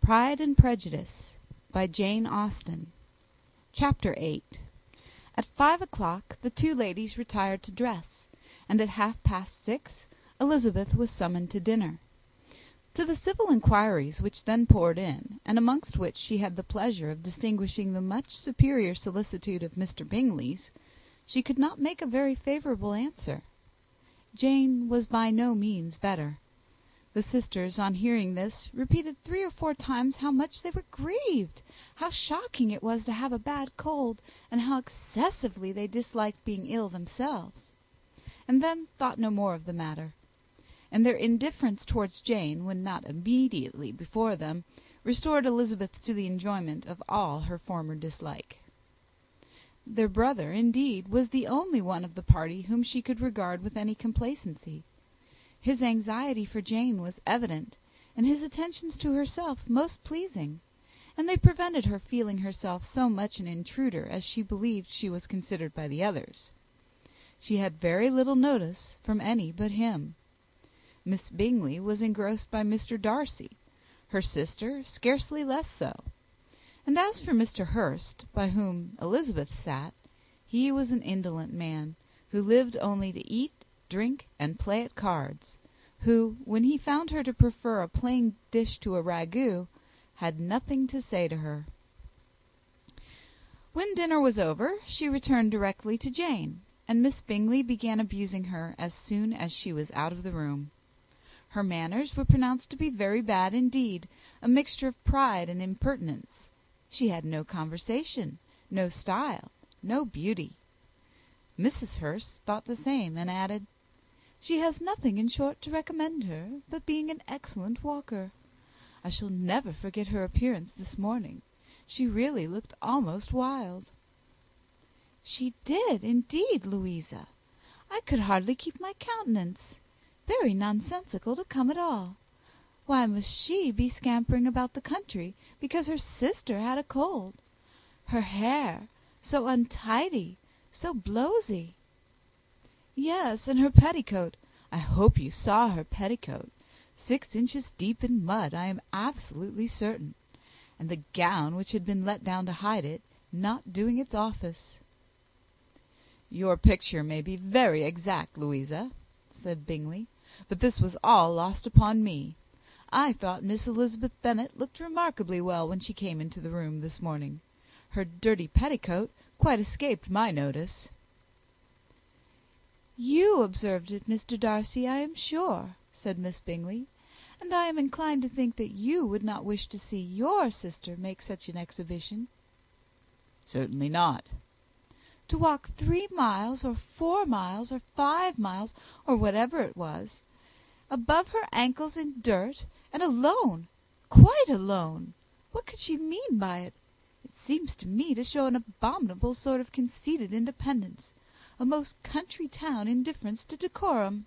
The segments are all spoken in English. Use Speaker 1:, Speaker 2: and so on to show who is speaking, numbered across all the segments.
Speaker 1: Pride and Prejudice by Jane Austen. Chapter 8. At 5 o'clock the two ladies retired to dress, and at 6:30 Elizabeth was summoned to dinner. To the civil inquiries which then poured in, and amongst which she had the pleasure of distinguishing the much superior solicitude of Mr. Bingley's, she could not make a very favourable answer. Jane was by no means better. The sisters, on hearing this, repeated 3 or 4 times how much they were grieved, how shocking it was to have a bad cold, and how excessively they disliked being ill themselves, and then thought no more of the matter; and their indifference towards Jane, when not immediately before them, restored Elizabeth to the enjoyment of all her former dislike. Their brother, indeed, was the only one of the party whom she could regard with any complacency. His anxiety for Jane was evident, and his attentions to herself most pleasing, and they prevented her feeling herself so much an intruder as she believed she was considered by the others. She had very little notice from any but him. Miss Bingley was engrossed by Mr. Darcy, her sister scarcely less so; and as for Mr. Hurst, by whom Elizabeth sat, he was an indolent man, who lived only to eat, drink, and play at cards, who, when he found her to prefer a plain dish to a ragout, had nothing to say to her. When dinner was over, she returned directly to Jane, and Miss Bingley began abusing her as soon as she was out of the room. Her manners were pronounced to be very bad indeed, a mixture of pride and impertinence. She had no conversation, no style, no beauty. Mrs. Hurst thought the same, and added, "She has nothing, in short, to recommend her, but being an excellent walker. I shall never forget her appearance this morning. She really looked almost wild." "She did, indeed, Louisa. I could hardly keep my countenance. Very nonsensical to come at all. Why must she be scampering about the country because her sister had a cold? Her hair, so untidy, so blowsy." "Yes, and her petticoat. I hope you saw her petticoat. 6 inches deep in mud, I am absolutely certain; and the gown which had been let down to hide it, not doing its office." "Your picture may be very exact, Louisa," said Bingley, "but this was all lost upon me. I thought Miss Elizabeth Bennet looked remarkably well when she came into the room this morning. Her dirty petticoat quite escaped my notice." "You observed it, Mr. Darcy, I am sure," said Miss Bingley; "and I am inclined to think that you would not wish to see your sister make such an exhibition."
Speaker 2: "Certainly not."
Speaker 1: "To walk 3 miles, or 4 miles, or 5 miles, or whatever it was, above her ankles in dirt, and alone, quite alone! What could she mean by it? It seems to me to show an abominable sort of conceited independence, a most country town indifference to decorum."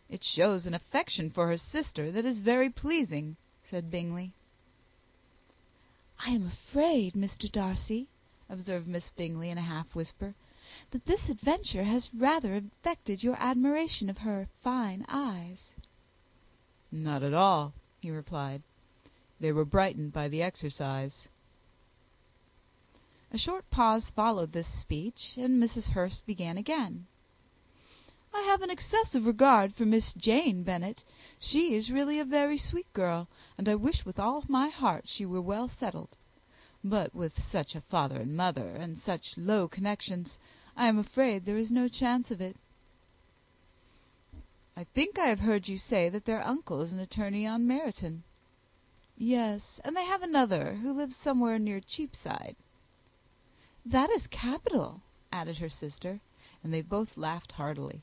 Speaker 2: "It shows an affection for her sister that is very pleasing," said Bingley.
Speaker 1: "I am afraid, Mr. Darcy," observed Miss Bingley in a half whisper, "that this adventure has rather affected your admiration of her fine eyes."
Speaker 2: "Not at all," he replied. "They were brightened by the exercise."
Speaker 1: A short pause followed this speech, and Mrs. Hurst began again. "I have an excessive regard for Miss Jane Bennet. She is really a very sweet girl, and I wish with all my heart she were well settled. But with such a father and mother, and such low connections, I am afraid there is no chance of it."
Speaker 2: "I think I have heard you say that their uncle is an attorney on Meryton."
Speaker 1: "Yes, and they have another, who lives somewhere near Cheapside." "That is capital," added her sister, and they both laughed heartily.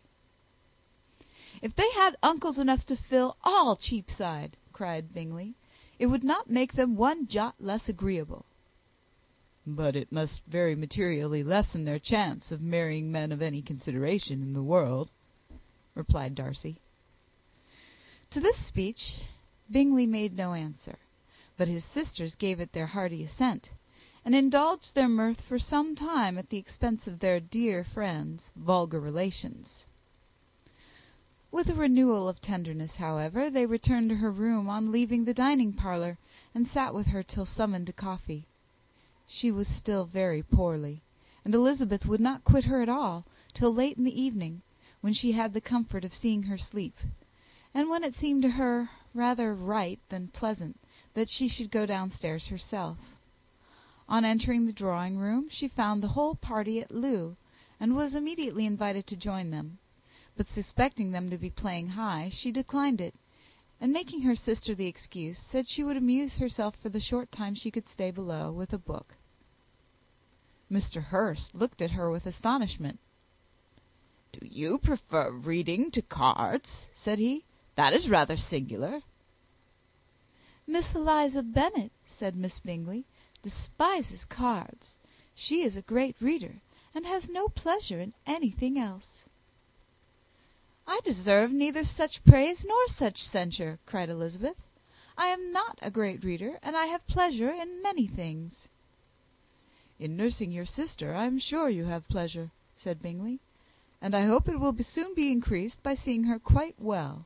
Speaker 2: "If they had uncles enough to fill all Cheapside," cried Bingley, "it would not make them one jot less agreeable." "But it must very materially lessen their chance of marrying men of any consideration in the world," replied Darcy.
Speaker 1: To this speech Bingley made no answer, but his sisters gave it their hearty assent, and indulged their mirth for some time at the expense of their dear friend's vulgar relations. With a renewal of tenderness, however, they returned to her room on leaving the dining parlour, and sat with her till summoned to coffee. She was still very poorly, and Elizabeth would not quit her at all till late in the evening, when she had the comfort of seeing her sleep, and when it seemed to her rather right than pleasant that she should go downstairs herself. On entering the drawing-room she found the whole party at loo, and was immediately invited to join them; but suspecting them to be playing high, she declined it, and making her sister the excuse, said she would amuse herself for the short time she could stay below with a book. Mr. Hurst looked at her with astonishment. "Do you prefer reading to cards?" said he. "That is rather singular."
Speaker 2: "Miss Eliza Bennet," said Miss Bingley, "despises cards. She is a great reader, and has no pleasure in anything else." "I deserve neither such praise nor such censure," cried Elizabeth. "I am not a great reader, and I have pleasure in many things."
Speaker 1: "In nursing your sister I am sure you have pleasure," said Bingley, "and I hope it will soon be increased by seeing her quite well."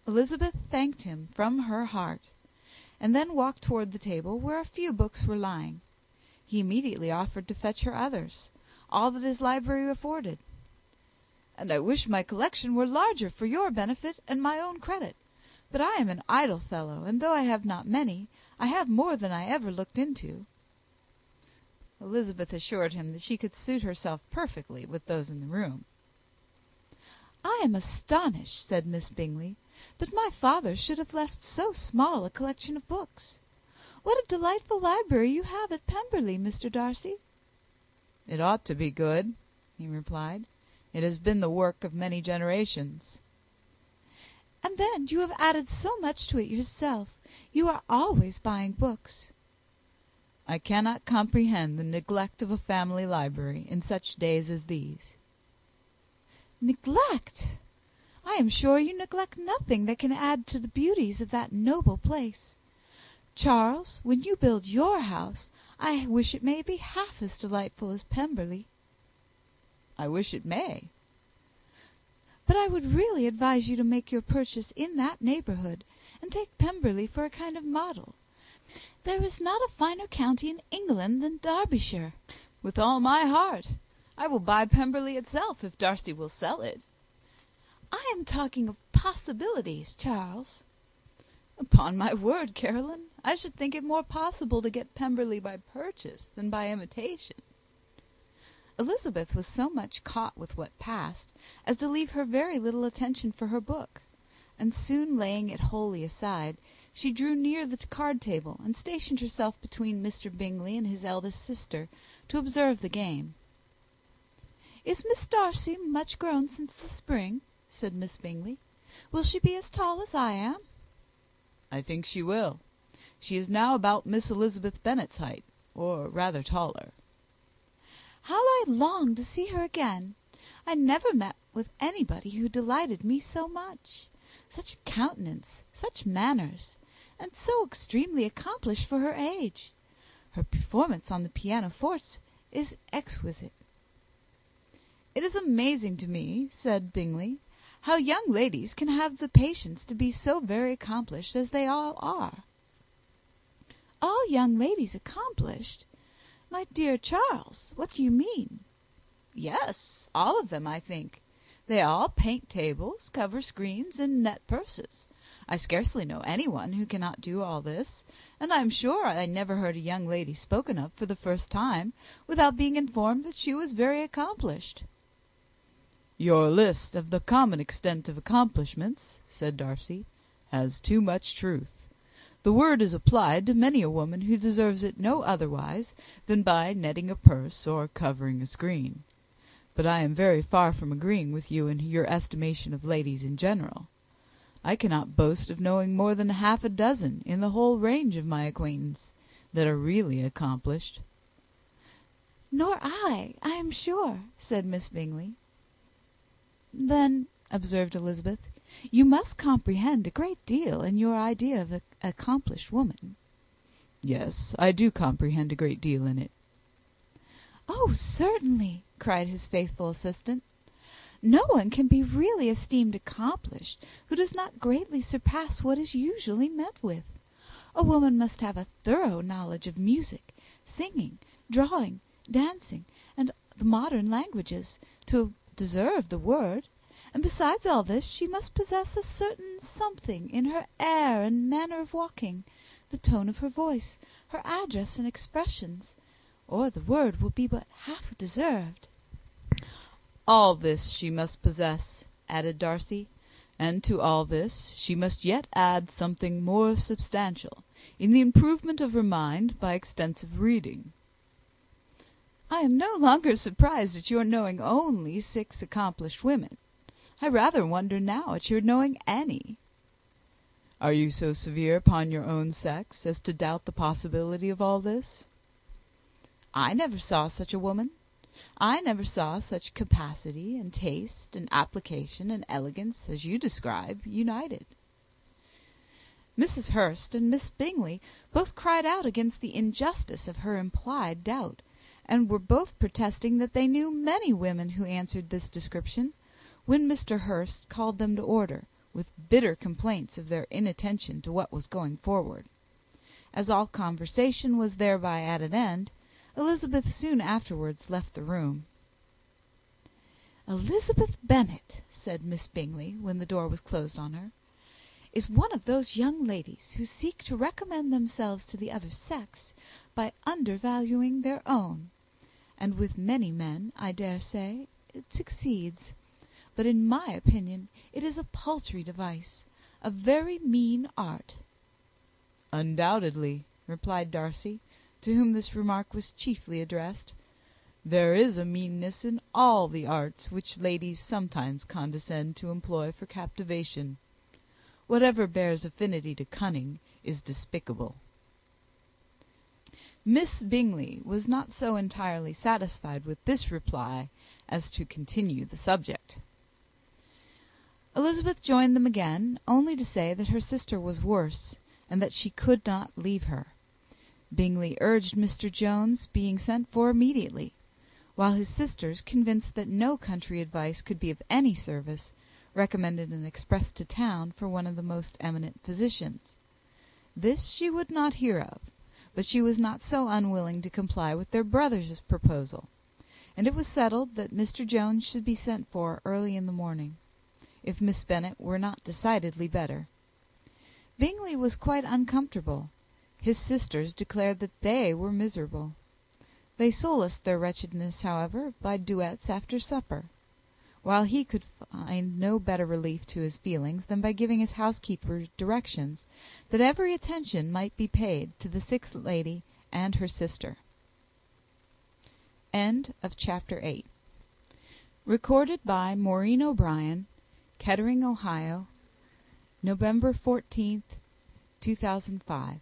Speaker 1: Elizabeth thanked him from her heart, and then walked toward the table where a few books were lying. He immediately offered to fetch her others, all that his library afforded. "And I wish my collection were larger for your benefit and my own credit; but I am an idle fellow, and though I have not many, I have more than I ever looked into." Elizabeth assured him that she could suit herself perfectly with those in the room.
Speaker 2: "I am astonished," said Miss Bingley, "that my father should have left so small a collection of books. What a delightful library you have at Pemberley, Mr. Darcy!"
Speaker 1: "It ought to be good," he replied. "It has been the work of many generations."
Speaker 2: "And then you have added so much to it yourself. You are always buying books."
Speaker 1: "I cannot comprehend the neglect of a family library in such days as these."
Speaker 2: "Neglect! I am sure you neglect nothing that can add to the beauties of that noble place. Charles, when you build your house, I wish it may be half as delightful as Pemberley."
Speaker 1: "I wish it may."
Speaker 2: "But I would really advise you to make your purchase in that neighborhood, and take Pemberley for a kind of model. There is not a finer county in England than Derbyshire."
Speaker 1: "With all my heart. I will buy Pemberley itself, if Darcy will sell it."
Speaker 2: "I am talking of possibilities, Charles."
Speaker 1: "Upon my word, Caroline, I should think it more possible to get Pemberley by purchase than by imitation." Elizabeth was so much caught with what passed as to leave her very little attention for her book, and soon laying it wholly aside, she drew near the card table, and stationed herself between Mr. Bingley and his eldest sister, to observe the game.
Speaker 2: "Is Miss Darcy much grown since the spring?" said Miss Bingley. "Will she be as tall as I am?"
Speaker 1: "I think she will. She is now about Miss Elizabeth Bennet's height, or rather taller."
Speaker 2: "How I long to see her again! I never met with anybody who delighted me so much. Such a countenance, such manners, and so extremely accomplished for her age. Her performance on the pianoforte is exquisite."
Speaker 1: "It is amazing to me," said Bingley, "how young ladies can have the patience to be so very accomplished as they all are."
Speaker 2: "All young ladies accomplished! My dear Charles, what do you mean?"
Speaker 1: "Yes, all of them, I think. They all paint tables, cover screens, and net purses. I scarcely know anyone who cannot do all this, and I am sure I never heard a young lady spoken of for the first time without being informed that she was very accomplished." "Your list of the common extent of accomplishments," said Darcy, "has too much truth. The word is applied to many a woman who deserves it no otherwise than by netting a purse or covering a screen. But I am very far from agreeing with you in your estimation of ladies in general. I cannot boast of knowing more than half a dozen, in the whole range of my acquaintance, that are really accomplished."
Speaker 2: "Nor I am sure," said Miss Bingley.
Speaker 1: "Then," observed Elizabeth,
Speaker 2: "you must comprehend a great deal in your idea of an accomplished woman."
Speaker 1: "Yes, I do comprehend a great deal in it."
Speaker 2: "Oh, certainly," cried his faithful assistant. "No one can be really esteemed accomplished who does not greatly surpass what is usually met with.
Speaker 1: A woman must have a thorough knowledge of music, singing, drawing, dancing, and the modern languages, to deserve the word; and besides all this, she must possess a certain something in her air and manner of walking, the tone of her voice, her address and expressions, or the word will be but half deserved."
Speaker 2: "All this she must possess," added Darcy, "and to all this she must yet add something more substantial, in the improvement of her mind by extensive reading."
Speaker 1: "I am no longer surprised at your knowing only 6 accomplished women. I rather wonder now at your knowing any."
Speaker 2: "Are you so severe upon your own sex as to doubt the possibility of all this?"
Speaker 1: "I never saw such a woman. I never saw such capacity, and taste, and application, and elegance, as you describe, united." Mrs. Hurst and Miss Bingley both cried out against the injustice of her implied doubt, and were both protesting that they knew many women who answered this description, when Mr. Hurst called them to order, with bitter complaints of their inattention to what was going forward. As all conversation was thereby at an end, Elizabeth soon afterwards left the room. "Elizabeth Bennet," said Miss Bingley, when the door was closed on her, "is one of those young ladies who seek to recommend themselves to the other sex by undervaluing their own; and with many men, I dare say, it succeeds; but in my opinion it is a paltry device, a very mean art."
Speaker 2: "Undoubtedly," replied Darcy, to whom this remark was chiefly addressed. "There is a meanness in all the arts which ladies sometimes condescend to employ for captivation. Whatever bears affinity to cunning is despicable."
Speaker 1: Miss Bingley was not so entirely satisfied with this reply as to continue the subject. Elizabeth joined them again, only to say that her sister was worse, and that she could not leave her. Bingley urged Mr. Jones being sent for immediately, while his sisters, convinced that no country advice could be of any service, recommended an express to town for one of the most eminent physicians. This she would not hear of, but she was not so unwilling to comply with their brother's proposal, and it was settled that Mr. Jones should be sent for early in the morning, if Miss Bennet were not decidedly better. Bingley was quite uncomfortable. His sisters declared that they were miserable. They solaced their wretchedness, however, by duets after supper, while he could find no better relief to his feelings than by giving his housekeeper directions that every attention might be paid to the sick lady and her sister. Chapter 8. Recorded by Maureen O'Brien, Kettering, Ohio, November 14th, 2005.